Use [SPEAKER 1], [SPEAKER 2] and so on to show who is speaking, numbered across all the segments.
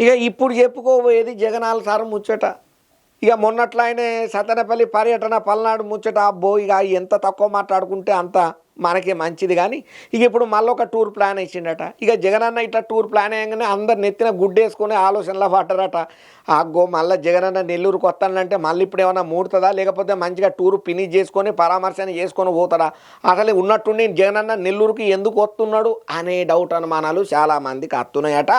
[SPEAKER 1] ఇక ఇప్పుడు చెప్పుకోబోయేది జగనాల సార్ ముచ్చట. ఇక మొన్నట్లాయనే సత్తెనపల్లి పర్యటన పల్నాడు ముచ్చట. అబ్బో ఇక ఎంత తక్కువ మాట్లాడుకుంటే అంత మనకే మంచిది. కానీ ఇక ఇప్పుడు మళ్ళీ ఒక టూర్ ప్లాన్ వేసిండట. ఇక జగనన్న ఇట్లా టూర్ ప్లాన్ వేయగానే అందరు నెత్తిన గుడ్డేసుకొని ఆలోచనలో పడ్డారట. అగ్గో మళ్ళీ జగనన్న నెల్లూరుకు వస్తానంటే మళ్ళీ ఇప్పుడు ఏమైనా మూడుతుందా, లేకపోతే మంచిగా టూరు ఫినిష్ చేసుకొని పరామర్శన చేసుకొని పోతాడా, అసలు ఉన్నట్టుండి జగనన్న నెల్లూరుకి ఎందుకు వస్తున్నాడు అనే డౌట్ అనుమానాలు చాలామందికి వస్తున్నాయట.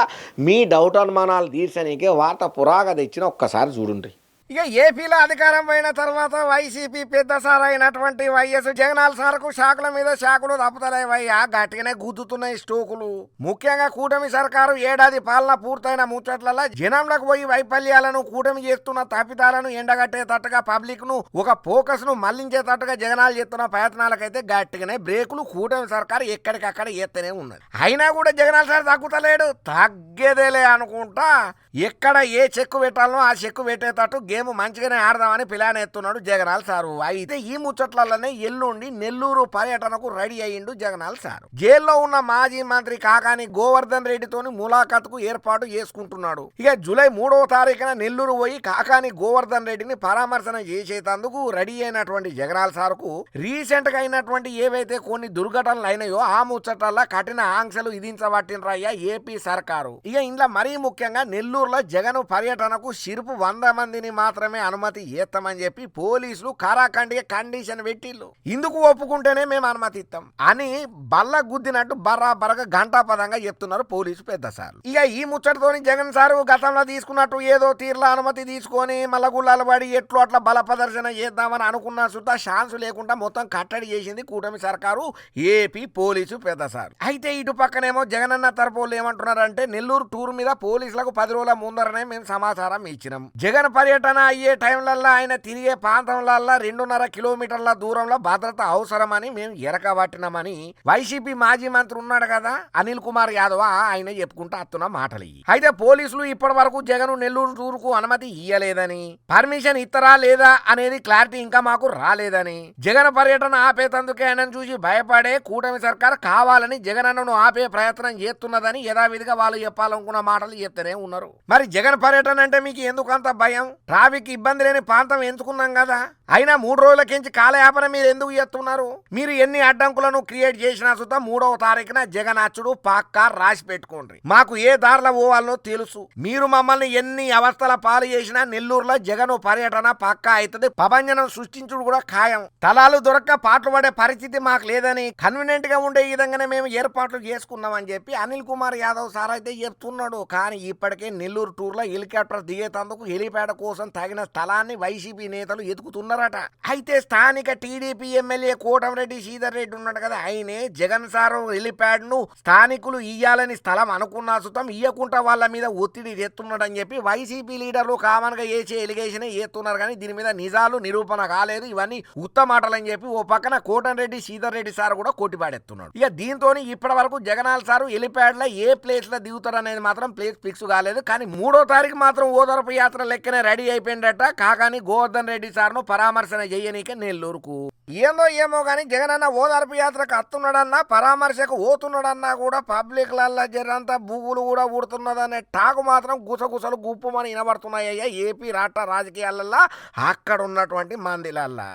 [SPEAKER 1] మీ డౌట్ అనుమానాలు తీర్చనీకే వార్త పురాగా తెచ్చిన ఒక్కసారి చూడండి. ఇక ఏపీలో అధికారం పోయిన తర్వాత వైసీపీ పెద్ద సార్ అయినటువంటి వైఎస్ జగనాల సార్కు షాకుల మీద షాకులు తప్పుతలేవయ్యా, గట్టిగానే గుద్దుతున్నాయి స్టోకులు. ముఖ్యంగా కూటమి సర్కారు ఏడాది పాలన పూర్తయిన ముచ్చట్లలో జనంలోకి పోయి వైఫల్యాలను, కూటమి చేస్తున్న తప్పిదాలను ఎండగట్టేటట్టుగా పబ్లిక్ ను ఒక ఫోకస్ ను మళ్లించేటట్టుగా జగనాలు చేస్తున్న ప్రయత్నాలకైతే గట్టిగానే బ్రేకులు కూటమి సర్కారు ఎక్కడికక్కడ ఎత్తనే ఉన్నది. అయినా కూడా జగనాల సార్ తగ్గుతలేడు, తగ్గేదేలే అనుకుంటా ఎక్కడ ఏ చెక్కు పెట్టాలనో ఆ చెక్కు పెట్టేటట్టు గేమ్ మంచిగానే ఆడదామని ప్లాన్ ఎత్తున్నాడు జగనాల్ సారు. అయితే ఈ ముచ్చట్లలోనే ఎల్లుండి నెల్లూరు పర్యటనకు రెడీ అయ్యిండు జగనాల్ సారు. జైల్లో ఉన్న మాజీ మంత్రి కాకాని గోవర్ధన్ రెడ్డితోని ములాఖాత్కు ఏర్పాటు చేసుకుంటున్నాడు. ఇక జూలై 3వ తారీఖున నెల్లూరు పోయి కాకాని గోవర్ధన్ రెడ్డిని పరామర్శన చేసేందుకు రెడీ అయినటువంటి జగనాల్ సార్కు రీసెంట్ గా అయినటువంటి ఏవైతే కొన్ని దుర్ఘటనలు అయినాయో ఆ ముచ్చట్ల కఠిన ఆంక్షలు విధించబట్టినరయ్యా ఏపీ సర్కారు. ఇక ఇంట్లో మరీ ముఖ్యంగా నెల్లూరులో జగన్ పర్యటనకు సిరుపు 100 మందిని మాత్రమే అనుమతి ఇస్తామని చెప్పి పోలీసులు కారాఖండిగా కండిషన్ పెట్టిళ్ళు. ఇందుకు ఒప్పుకుంటేనే మేము అనుమతి ఇస్తాం అని బల్ల గుద్దినట్టు బరాబరగా ఘంటాపదంగా చెప్తున్నారు పోలీసు పెద్ద సార్లు. ఇక ఈ ముచ్చటతోని జగన్ సారు గతంలో తీసుకున్నట్టు ఏదో తీర్ల అనుమతి తీసుకొని మల్ల గుళ్ళాలు పడి ఎట్లు అట్లా బల ప్రదర్శన చేద్దామని అనుకున్న సుతా ఛాన్స్ లేకుండా మొత్తం కట్టడి చేసింది కూటమి సర్కారు, ఏపీ పోలీసు పెద్ద సార్. అయితే ఇటు పక్కనేమో జగనన్న తరపులు ఏమంటున్నారంటే నెల్లూరు టూర్ మీద పోలీసులకు 10 రోజుల ముందరనే మేము సమాచారం ఇచ్చినాం. జగన్ పర్యటన అయ్యే టైంలల్లో ఆయన తిరిగే ప్రాంతంలల్లో 2.5 కిలోమీటర్ల దూరంలో భద్రత అవసరమని మేము ఎరకబట్టినామని వైసీపీ మాజీ మంత్రి ఉన్నాడు కదా అనిల్ కుమార్ యాదవ్ ఆయన చెప్పుకుంటూ వస్తున్న మాటలు. అయితే పోలీసులు ఇప్పటి వరకు జగన్ నెల్లూరు టూర్ కు అనుమతి ఇయ్యలేదని, పర్మిషన్ ఇస్తారా లేదా అనేది క్లారిటీ ఇంకా మాకు రాలేదని, జగన్ పర్యటన ఆపేతందుకే ఆయన చూసి భయపడే కూటమి సర్కార్ కావాలని జగనన్నను ఆపే ప్రయత్నం చేస్తున్నదని యథావిధిగా వాళ్ళు చెప్పాలనుకున్న మాటలు చెప్తూనే ఉన్నారు. మరి జగన్ పర్యటన అంటే మీకు ఎందుకు అంత భయం? ట్రాఫిక్ ఇబ్బంది లేని ప్రాంతం ఎంచుకున్నాం కదా, అయినా 3 రోజులకించి కాలయాపన మీరు ఎందుకు చేస్తున్నారు? మీరు ఎన్ని అడ్డంకులను క్రియేట్ చేసినా సుతా 3వ తారీఖున జగన్ అచ్చుడు పక్కా రాసి పెట్టుకోండి. మాకు ఏ దారిలో పోవాలనో తెలుసు. మీరు మమ్మల్ని ఎన్ని అవస్థల పాలు చేసినా నెల్లూరులో జగన్ పర్యటన పక్కా అవుతుంది. ప్రభంజనం సృష్టించుడు కూడా ఖాయం. తలాలు దొరక్క పాటలు పడే పరిస్థితి మాకు లేదని కన్వీనియంట్ గా ఉండే విధంగానే మేము ఏర్పాట్లు చేసుకున్నామని చెప్పి అనిల్ కుమార్ యాదవ్ సార్ అయితే చెప్తున్నాడు. కానీ ఇప్పటికే నెల్లూరు టూర్ లో హెలికాప్టర్ దిగేతందుకు హెలిప్యాడ్ కోసం తగిన స్థలాన్ని వైసీపీ నేతలు ఎదుగుతున్నారట. అయితే స్థానిక టీడీపీ ఎమ్మెల్యే కోటమిరెడ్డి శ్రీధర్ రెడ్డి ఉన్నాడు కదా, ఆయనే జగన్ సారు హెలిప్యాడ్ ను స్థానికులు ఇయ్యాలని స్థలం అనుకున్నా సుతం ఇయ్యకుండా వాళ్ళ మీద ఒత్తిడి తెస్తున్నాడు అని చెప్పి వైసీపీ లీడర్లు కామన్ గా వేసే ఎలిగేషన్ చేస్తున్నారు. కానీ దీని మీద నిజాలు నిరూపణ కాలేదు, ఇవన్నీ ఉత్త మాటలని చెప్పి ఓ పక్కన కోటమిరెడ్డి శ్రీధర్ రెడ్డి సార్ కూడా కొట్టిపాడెత్తున్నాడు. ఇక దీంతో ఇప్పటి వరకు జగనాల్ సారు హెలిప్యాడ్ లో ఏ ప్లేస్ లో దిగుతారు అనేది మాత్రం ప్లేస్ ఫిక్స్ కాలేదు. కానీ 3వ తారీఖు మాత్రం ఓదరపు యాత్ర లెక్కనే రెడీ అయిపోయిందట. కాకాని గోవర్ధన్ రెడ్డి సార్ను పరామర్శన చేయనీకే నెల్లూరుకు. ఏందో ఏమో కానీ జగనన్న ఓదార్పు యాత్రకు వస్తున్నాడన్నా పరామర్శకు పోతున్నాడన్నా కూడా పబ్లిక్ లల్లా జరంతా బువ్వులు కూడా ఊడుతున్నదనే టాకు మాత్రం గుసగుసలు గుప్పుమని వినబడుతున్నాయ్యా ఏపీ రాష్ట్ర రాజకీయాలల్లా అక్కడ ఉన్నటువంటి మందిలల్లా.